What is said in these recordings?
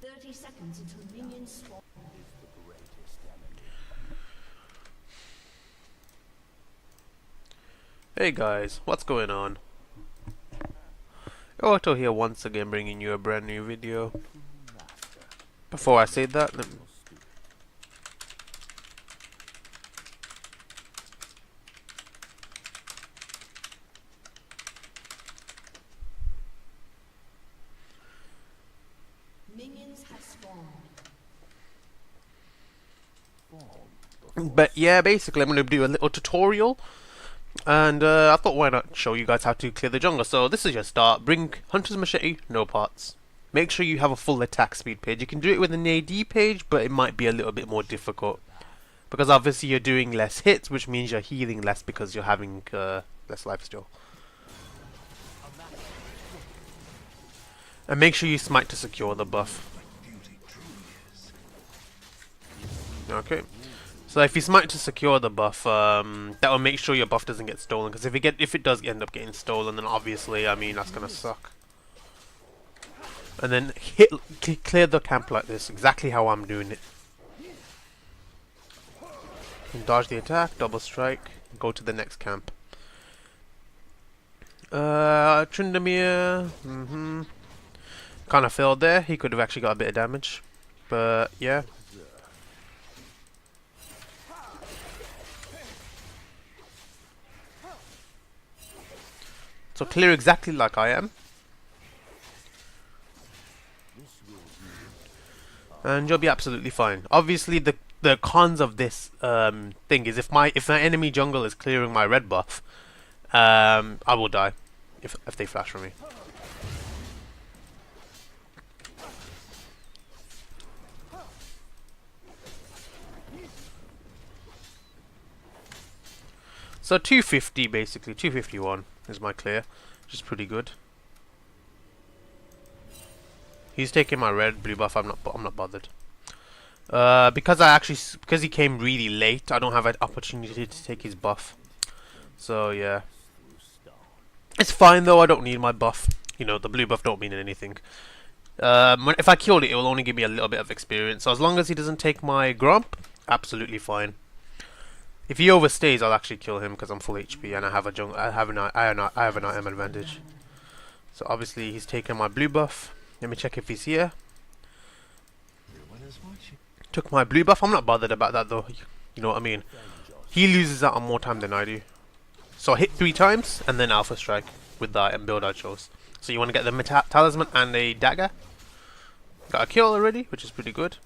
30 seconds until minions spawn. Hey guys, what's going on? Otto here once again bringing you a brand new video. Before I say that, Minions have spawned. but yeah, basically I'm going to do a little tutorial. And I thought why not show you guys how to clear the jungle. So this is your start. Bring Hunter's Machete, no pots. Make sure you have a full attack speed page. You can do it with an AD page, but it might be a little bit more difficult. Because obviously you're doing less hits, which means you're healing less because you're having less life still. And make sure you smite to secure the buff. Okay. So if you smite to secure the buff, that will make sure your buff doesn't get stolen. Because if it does end up getting stolen, then obviously, I mean, that's gonna suck. And then clear the camp like this, exactly how I'm doing it. And dodge the attack, double strike, go to the next camp. Tryndamere, kind of failed there. He could have actually got a bit of damage, but yeah. So clear exactly like I am, and you'll be absolutely fine. Obviously, the cons of this thing is if my enemy jungle is clearing my red buff, I will die if they flash for me. So 250 basically, 251 is my clear, which is pretty good. He's taking my red, blue buff. I'm not bothered. Because he came really late, I don't have an opportunity to take his buff. So yeah, it's fine though. I don't need my buff. You know, the blue buff don't mean anything. If I killed it, it will only give me a little bit of experience. So as long as he doesn't take my grump, absolutely fine. If he overstays, I'll actually kill him because I'm full HP and I have a jungle. I have an item advantage. So obviously he's taking my blue buff. Let me check if he's here. Took my blue buff. I'm not bothered about that though. You know what I mean? He loses out on more time than I do. So I hit 3 times and then alpha strike with the item build I chose. So you want to get the talisman and a dagger. Got a kill already, which is pretty good.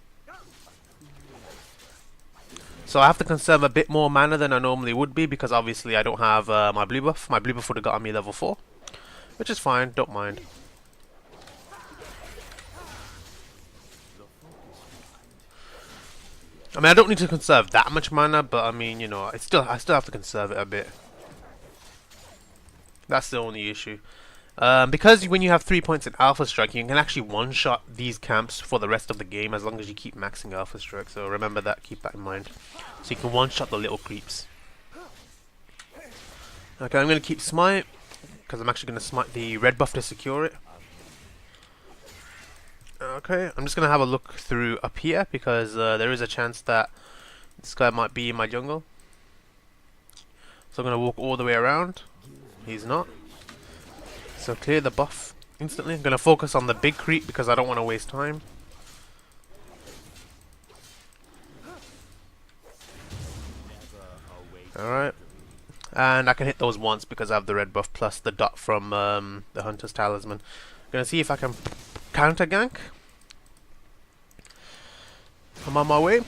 So I have to conserve a bit more mana than I normally would be because obviously I don't have my blue buff. My blue buff would have gotten me level 4, which is fine, don't mind. I mean, I don't need to conserve that much mana, but I mean, you know, I still have to conserve it a bit. That's the only issue. Because when you have 3 points in Alpha Strike, you can actually one-shot these camps for the rest of the game as long as you keep maxing Alpha Strike. So remember that, keep that in mind. So you can one-shot the little creeps. Okay, I'm going to keep Smite, because I'm actually going to smite the red buff to secure it. Okay, I'm just going to have a look through up here, because there is a chance that this guy might be in my jungle. So I'm going to walk all the way around. He's not. So clear the buff instantly. I'm going to focus on the big creep because I don't want to waste time. Alright. And I can hit those once because I have the red buff plus the dot from the Hunter's Talisman. I'm going to see if I can counter gank. I'm on my way.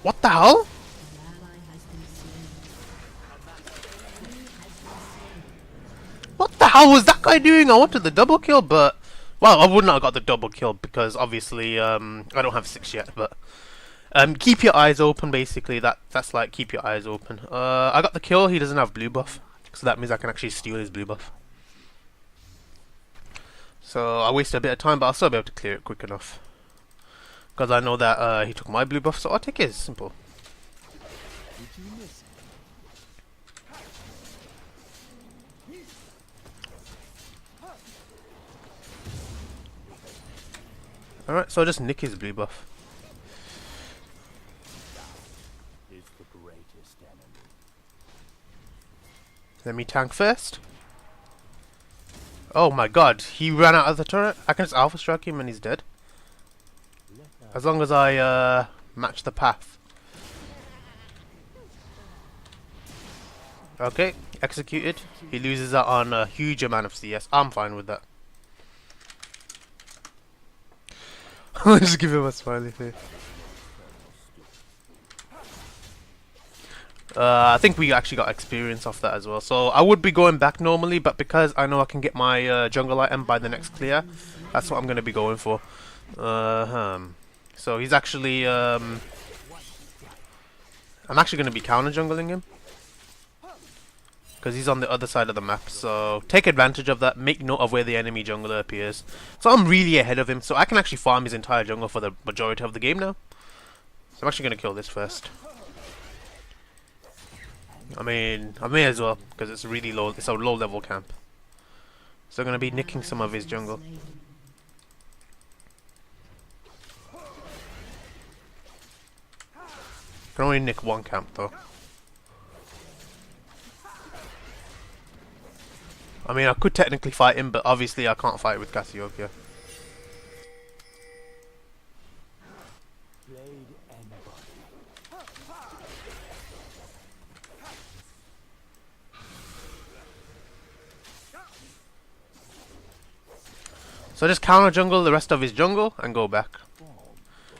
What the hell? What the hell was that guy doing? I wanted the double kill, but... Well, I would not have got the double kill because obviously I don't have 6 yet, but... keep your eyes open, basically. That's like, keep your eyes open. I got the kill, he doesn't have blue buff. So that means I can actually steal his blue buff. So I wasted a bit of time, but I'll still be able to clear it quick enough. Because I know that he took my blue buff, so I'll take his. Simple. Alright, so I'll just nick his blue buff. Let me tank first. Oh my god, he ran out of the turret. I can just alpha strike him and he's dead. As long as I match the path. Okay, executed. He loses out on a huge amount of CS. I'm fine with that. I'll just give him a smiley face. I think we actually got experience off that as well. So I would be going back normally, but because I know I can get my jungle item by the next clear, that's what I'm going to be going for. So he's actually... I'm actually going to be counter jungling him. Because he's on the other side of the map. So take advantage of that. Make note of where the enemy jungler appears. So I'm really ahead of him. So I can actually farm his entire jungle for the majority of the game now. So I'm actually going to kill this first. I mean, I may as well, because it's really low. It's a low level camp. So I'm going to be nicking some of his jungle. Can only nick one camp though. I mean, I could technically fight him, but obviously I can't fight with Cassiopeia. So I just counter jungle the rest of his jungle and go back.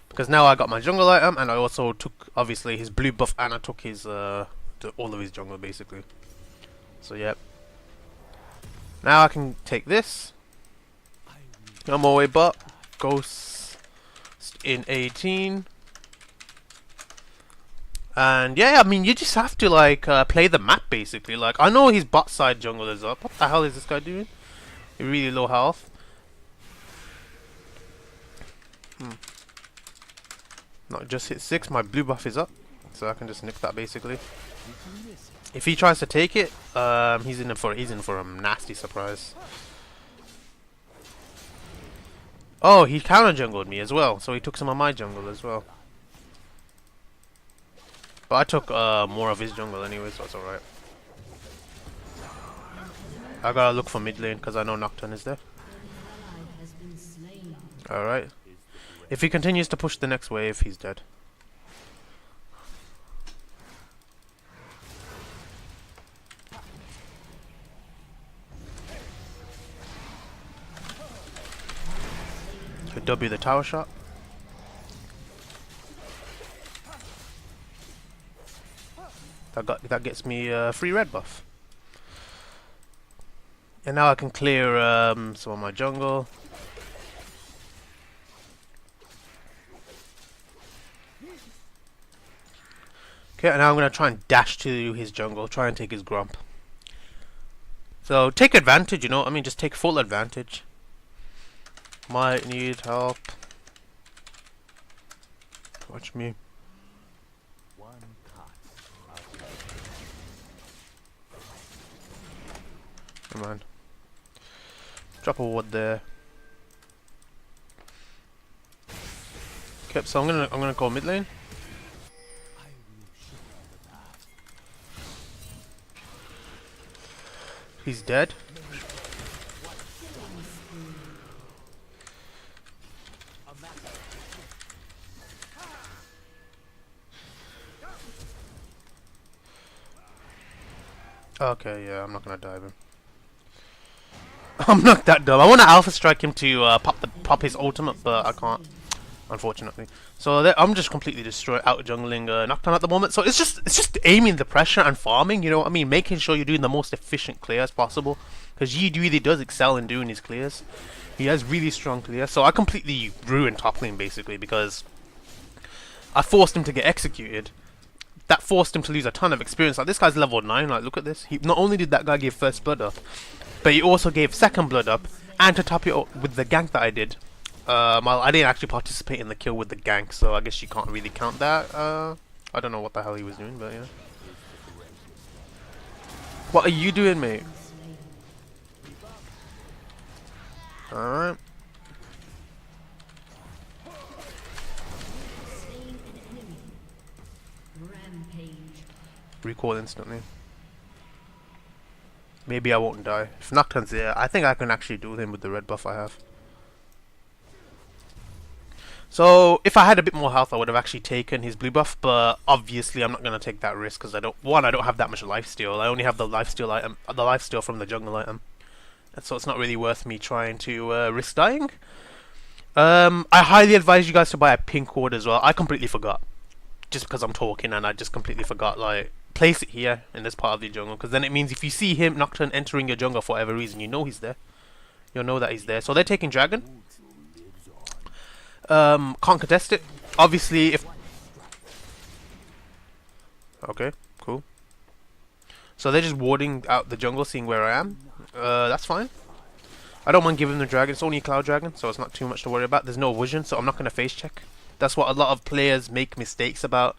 Because now I got my jungle item and I also took obviously his blue buff and I took his all of his jungle basically. So yep. Now I can take this. I'm all the way bot. Ghost in 18. And yeah, I mean you just have to like play the map basically. Like I know his bot side jungle is up. What the hell is this guy doing? He's really low health. Not just hit 6, my blue buff is up. So I can just nick that basically. If he tries to take it, he's in for a nasty surprise. Oh, he counter jungled me as well, so he took some of my jungle as well. But I took more of his jungle anyway, so it's alright. I gotta look for mid lane because I know Nocturne is there. Alright. If he continues to push the next wave, he's dead. Could W the tower shot. That gets me a free red buff. And now I can clear some of my jungle. Okay, and now I'm going to try and dash to his jungle, try and take his grump. So, take advantage, you know, I mean, just take full advantage. Might need help. Watch me. Come on. Drop a ward there. Okay, so I'm gonna call mid lane. He's dead. Okay, yeah, I'm not gonna dive him. I'm not that dumb. I want to alpha strike him to pop his ultimate, but I can't, unfortunately. So I'm just completely out jungling Nocturne at the moment. So it's just aiming the pressure and farming. You know what I mean? Making sure you're doing the most efficient clear as possible. Because Yi really does excel in doing his clears. He has really strong clear. So I completely ruined top lane basically because I forced him to get executed. That forced him to lose a ton of experience. Like this guy's level 9. Like look at this. He not only did that guy give first blood up, but he also gave second blood up, and to top it up with the gank that I did. Well, I didn't actually participate in the kill with the gank, so I guess you can't really count that. I don't know what the hell he was doing, but yeah. What are you doing, mate? Alright. recall instantly. Maybe I won't die. If Nocturne's there, I think I can actually do him with the red buff I have. So, if I had a bit more health, I would have actually taken his blue buff, but obviously I'm not going to take that risk because I don't have that much lifesteal. I only have the lifesteal item, the lifesteal from the jungle item. And so it's not really worth me trying to risk dying. I highly advise you guys to buy a pink ward as well. I completely forgot. Just because I'm talking and I just completely forgot, like, place it here in this part of the jungle, because then it means if you see him, Nocturne, entering your jungle for whatever reason, you know he's there. You'll know that he's there. So they're taking dragon. Can't contest it. Obviously, if... Okay, cool. So they're just warding out the jungle, seeing where I am. That's fine. I don't mind giving them the dragon. It's only a cloud dragon, so it's not too much to worry about. There's no vision, so I'm not going to face check. That's what a lot of players make mistakes about,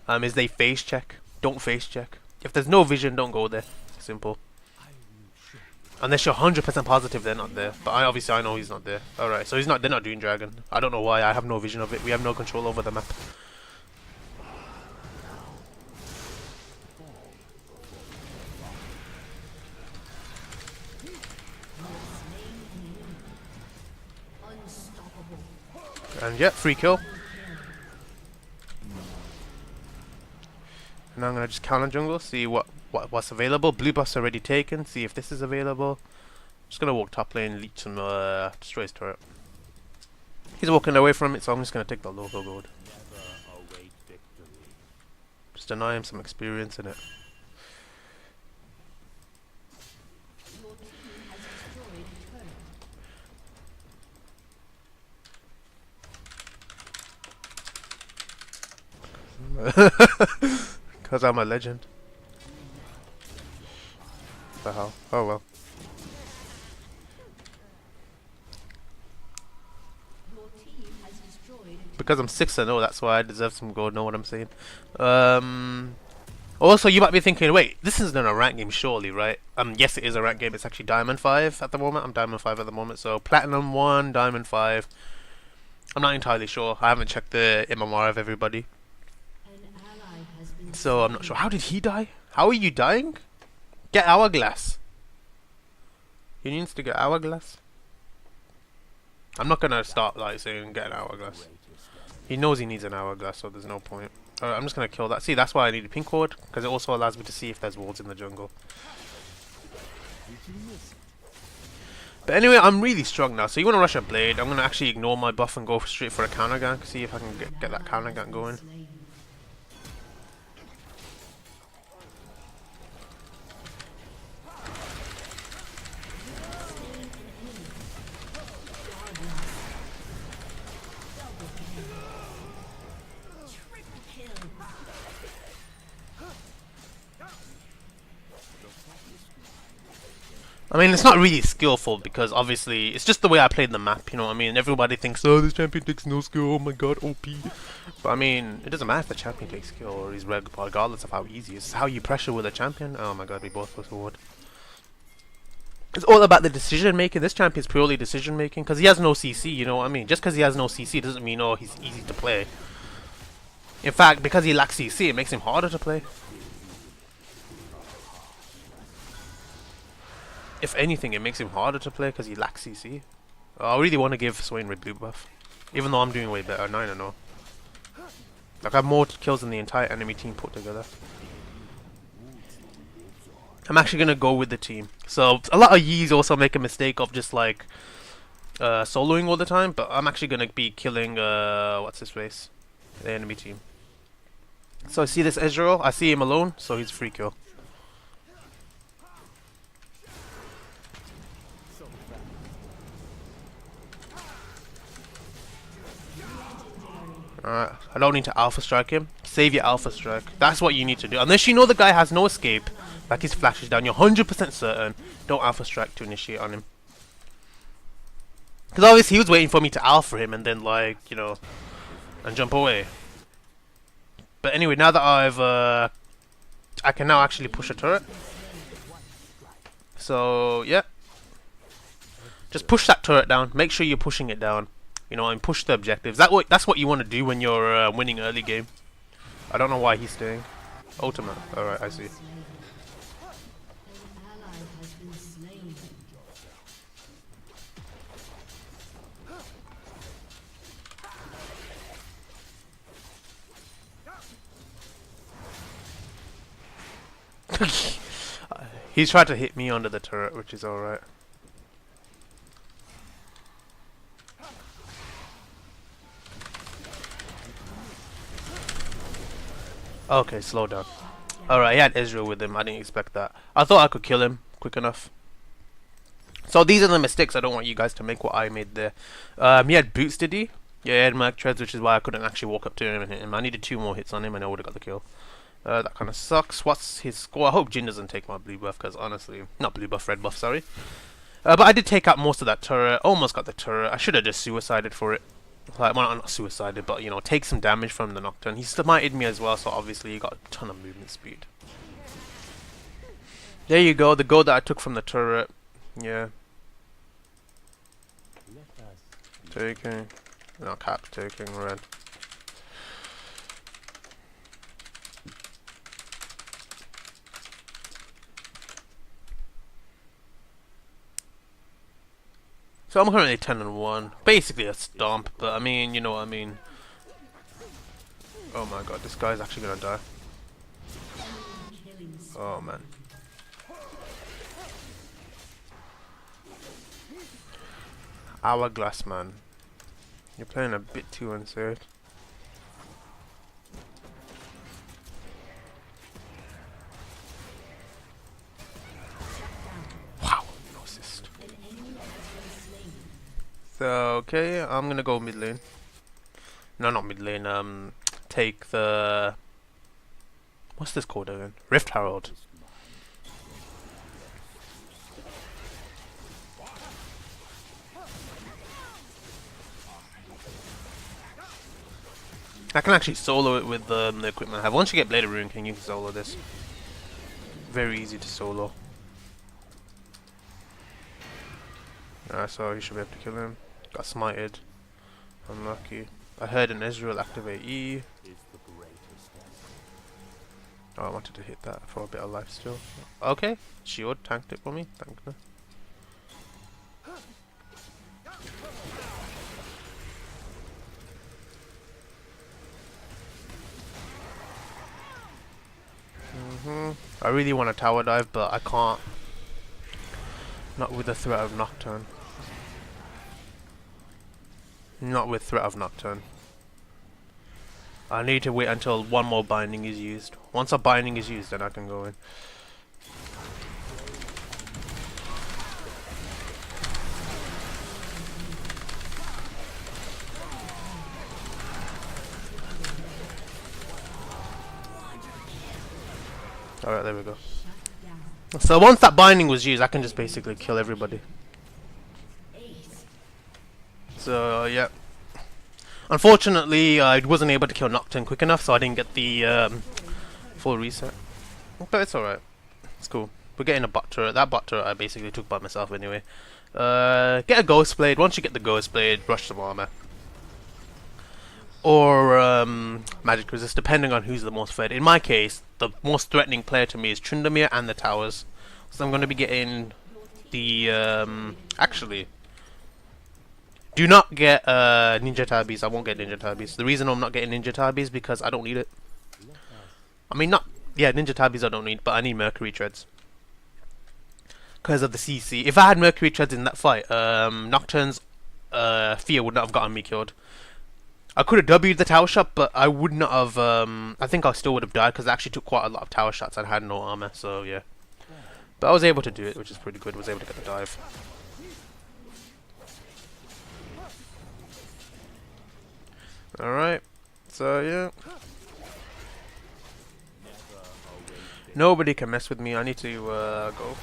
is they face check. Don't face check. If there's no vision, don't go there. Simple. Unless you're 100% positive they're not there. But I know he's not there. Alright, so they're not doing dragon. I don't know why. I have no vision of it. We have no control over the map. And yeah, free kill. And I'm gonna just counter jungle, see what's available. Blue buff's already taken. See if this is available. Just gonna walk top lane, leech some destroy his turret. He's walking away from it, so I'm just gonna take the local gold. Just deny him some experience in it. Because I'm a legend. What the hell? Oh well. Because I'm 6-0, that's why I deserve some gold, know what I'm saying? Also, you might be thinking, wait, this isn't a rank game surely, right? Yes, it is a rank game. It's actually Diamond 5 at the moment. I'm Diamond 5 at the moment, so Platinum 1, Diamond 5. I'm not entirely sure. I haven't checked the MMR of everybody. So I'm not sure. How did he die? How are you dying? Get Hourglass. He needs to get Hourglass. I'm not gonna start like saying get an Hourglass. He knows he needs an Hourglass, so there's no point. Alright, I'm just gonna kill that. See, that's why I need a pink ward, because it also allows me to see if there's wards in the jungle. But anyway, I'm really strong now. So you want to rush a blade? I'm gonna actually ignore my buff and go straight for a counter gank. See if I can get that counter gank going. I mean, it's not really skillful because obviously it's just the way I played the map, you know what I mean? Everybody thinks, oh, this champion takes no skill, oh my god, OP. But I mean, it doesn't matter if the champion takes skill or he's red, regardless of how easy it is. It's how you pressure with a champion. Oh my god, we both was forward. It's all about the decision making. This champion's purely decision making because he has no CC, you know what I mean? Just because he has no CC doesn't mean, oh, he's easy to play. In fact, because he lacks CC, it makes him harder to play. If anything, it makes him harder to play because he lacks CC. I really want to give Swain red blue buff. Even though I'm doing way better, 9-0. Like, I have more kills than the entire enemy team put together. I'm actually going to go with the team. So, a lot of Yees also make a mistake of just like soloing all the time. But I'm actually going to be killing, what's his face? The enemy team. So, I see this Ezreal. I see him alone, so he's free kill. Alright, I don't need to alpha strike him. Save your alpha strike. That's what you need to do. Unless you know the guy has no escape, like his flash is down, you're 100% certain, don't alpha strike to initiate on him. Because obviously he was waiting for me to alpha him and then, like, you know, and jump away. But anyway, now that I can now actually push a turret. So, yeah. Just push that turret down. Make sure you're pushing it down. You know, and push the objectives. That's what you want to do when you're winning early game. I don't know why he's staying. Ultimate. Alright, I see. An ally has been slain. He's tried to hit me under the turret, which is alright. Okay, slow down. Alright, he had Israel with him. I didn't expect that. I thought I could kill him quick enough. So these are the mistakes I don't want you guys to make what I made there. He had boots, did he? Yeah, he had Merc Treads, which is why I couldn't actually walk up to him and hit him. I needed 2 more hits on him and I would have got the kill. That kind of sucks. What's his score? I hope Jin doesn't take my blue buff, because honestly... Not blue buff, red buff, sorry. But I did take out most of that turret. Almost got the turret. I should have just suicided for it. Like, well, not suicided, but, you know, take some damage from the Nocturne. He smited me as well, so obviously he got a ton of movement speed. There you go, the gold that I took from the turret. Yeah. Taking. No, Cap's taking red. So I'm currently 10-1. Basically a stomp, but I mean, you know what I mean. Oh my god, this guy's actually gonna die. Oh man. Hourglass man. You're playing a bit too unsafe. Wow, no assist. So, okay, I'm gonna go mid lane. No, not mid lane, take the... What's this called again? Rift Herald. I can actually solo it with the equipment I have. Once you get Blade of Ruin King, you can solo this. Very easy to solo. So you should be able to kill him. Got smited. Unlucky. I heard an Ezreal activate E. Oh, I wanted to hit that for a bit of life still. Okay, shield tanked it for me. Thank you. I really want a tower dive, but I can't. Not with the threat of Nocturne. Not with threat of Nocturne. I need to wait until one more binding is used. Once a binding is used, then I can go in. Alright, there we go. So once that binding was used, I can just basically kill everybody. So, yeah. Unfortunately, I wasn't able to kill Nocturne quick enough, so I didn't get the full reset. But it's alright. It's cool. We're getting a bot turret. That bot turret I basically took by myself anyway. Get a Ghost Blade. Once you get the Ghost Blade, rush some armor. Or Magic Resist, depending on who's the most fed. In my case, the most threatening player to me is Tryndamere and the towers. So I'm going to be getting the... actually... Do not get Ninja Tabis. I won't get Ninja Tabis. The reason I'm not getting Ninja Tabis is because I don't need it. I mean, not... Yeah, Ninja Tabis I don't need, but I need Mercury Treads. Because of the CC. If I had Mercury Treads in that fight, Nocturne's Fear would not have gotten me killed. I could have W'd the tower shot, but I would not have... I think I still would have died, because I actually took quite a lot of tower shots and had no armor, so yeah. But I was able to do it, which is pretty good. I was able to get the dive. Alright, so yeah. Nobody can mess with me. I need to go.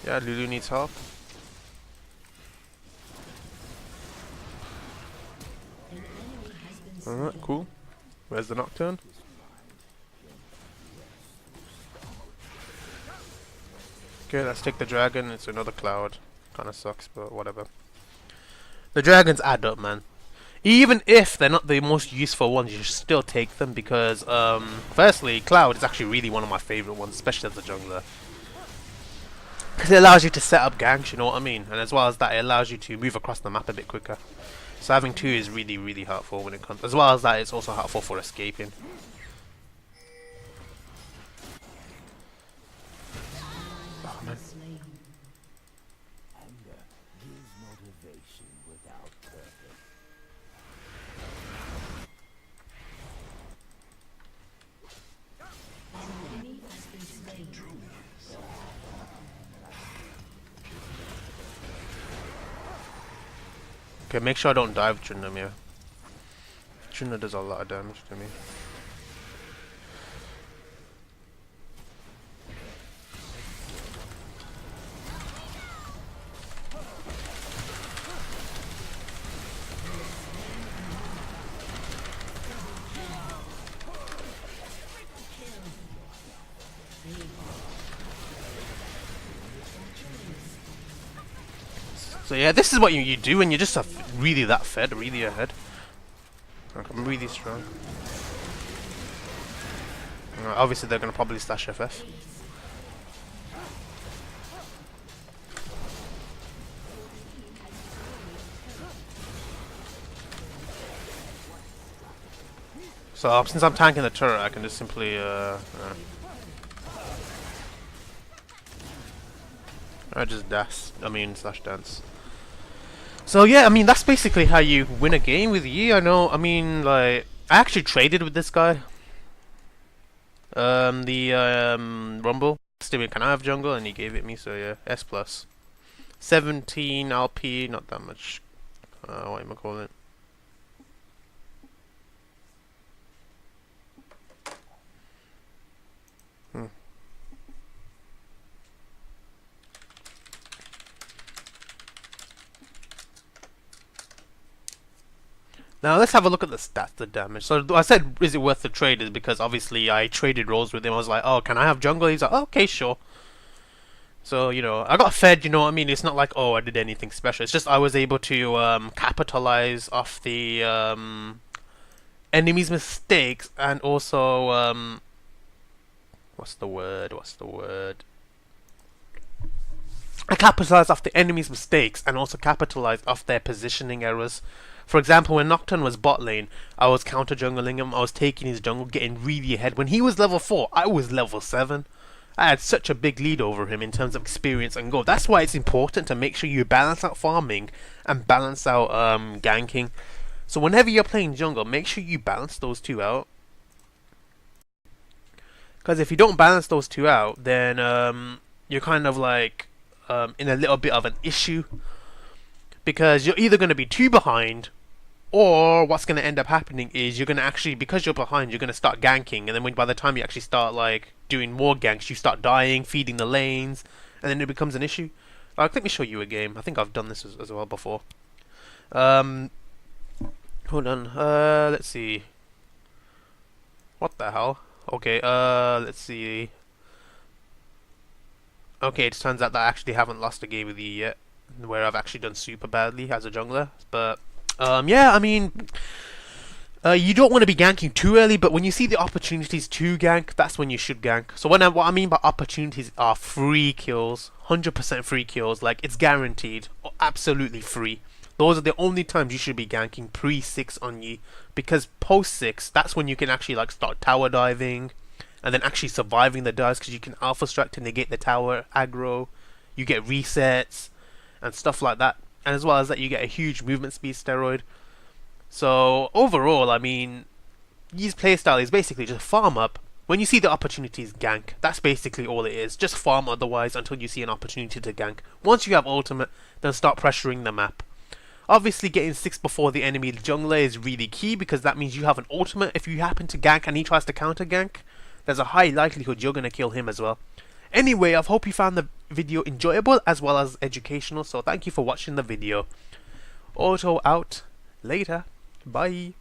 Yeah, Lulu needs help. Alright, cool. Where's the Nocturne? Okay, let's take the dragon. It's another cloud. Kinda sucks, but whatever. The dragons add up, man. Even if they're not the most useful ones, you should still take them because, firstly, Cloud is actually really one of my favorite ones, especially as a jungler. Because it allows you to set up ganks, you know what I mean? And as well as that, it allows you to move across the map a bit quicker. So having two is really, really helpful when it comes. As well as that, it's also helpful for escaping. Oh, man. Okay, make sure I don't dive Trina here. Trina does a lot of damage to me. So yeah, this is what you do when you're just really that fed, really ahead. Like, I'm really strong. Obviously they're going to probably slash FF. So since I'm tanking the turret, I can just simply I just slash dance. So yeah, I mean that's basically how you win a game with Yi. I know. I mean, like I actually traded with this guy. Rumble. Still, can I have jungle? And he gave it me. So yeah, S plus. 17 LP, not that much. What am I calling it? Now let's have a look at the stats, the damage. So I said, is it worth the trade? Is because obviously I traded roles with him. I was like, oh, can I have jungle? He's like, oh, okay, sure. So, you know, I got fed, you know what I mean? It's not like, oh, I did anything special. It's just I was able to capitalize off the enemy's mistakes and also, what's the word? I capitalized off the enemy's mistakes and also capitalized off their positioning errors. For example, when Nocturne was bot lane, I was counter jungling him, I was taking his jungle, getting really ahead. When he was level 4, I was level 7. I had such a big lead over him in terms of experience and gold. That's why it's important to make sure you balance out farming and balance out ganking. So whenever you're playing jungle, make sure you balance those two out. Because if you don't balance those two out, then you're kind of like in a little bit of an issue. Because you're either going to be too behind, or what's going to end up happening is you're going to actually, because you're behind, you're going to start ganking, and then by the time you actually start like doing more ganks, you start dying, feeding the lanes, and then it becomes an issue. Let me show you a game. I think I've done this as well before. Hold on. Let's see. What the hell? Okay. Let's see. Okay, it turns out that I actually haven't lost a game with you yet, where I've actually done super badly as a jungler. But yeah, I mean, you don't want to be ganking too early, but when you see the opportunities to gank, that's when you should gank. So what I mean by opportunities are free kills, 100% free kills, like it's guaranteed, absolutely free. Those are the only times you should be ganking pre-6 on Yi, because post-6, that's when you can actually like start tower diving, and then actually surviving the dives, because you can alpha strike to negate the tower aggro, you get resets, and stuff like that. And as well as that, you get a huge movement speed steroid. So overall, I mean, Yi's playstyle is basically just farm up. When you see the opportunities, gank. That's basically all it is. Just farm otherwise until you see an opportunity to gank. Once you have ultimate, then start pressuring the map. Obviously, getting 6 before the enemy jungler is really key, because that means you have an ultimate. If you happen to gank and he tries to counter gank, there's a high likelihood you're going to kill him as well. Anyway, I hope you found the video enjoyable as well as educational, so thank you for watching the video. Auto out. Later. Bye.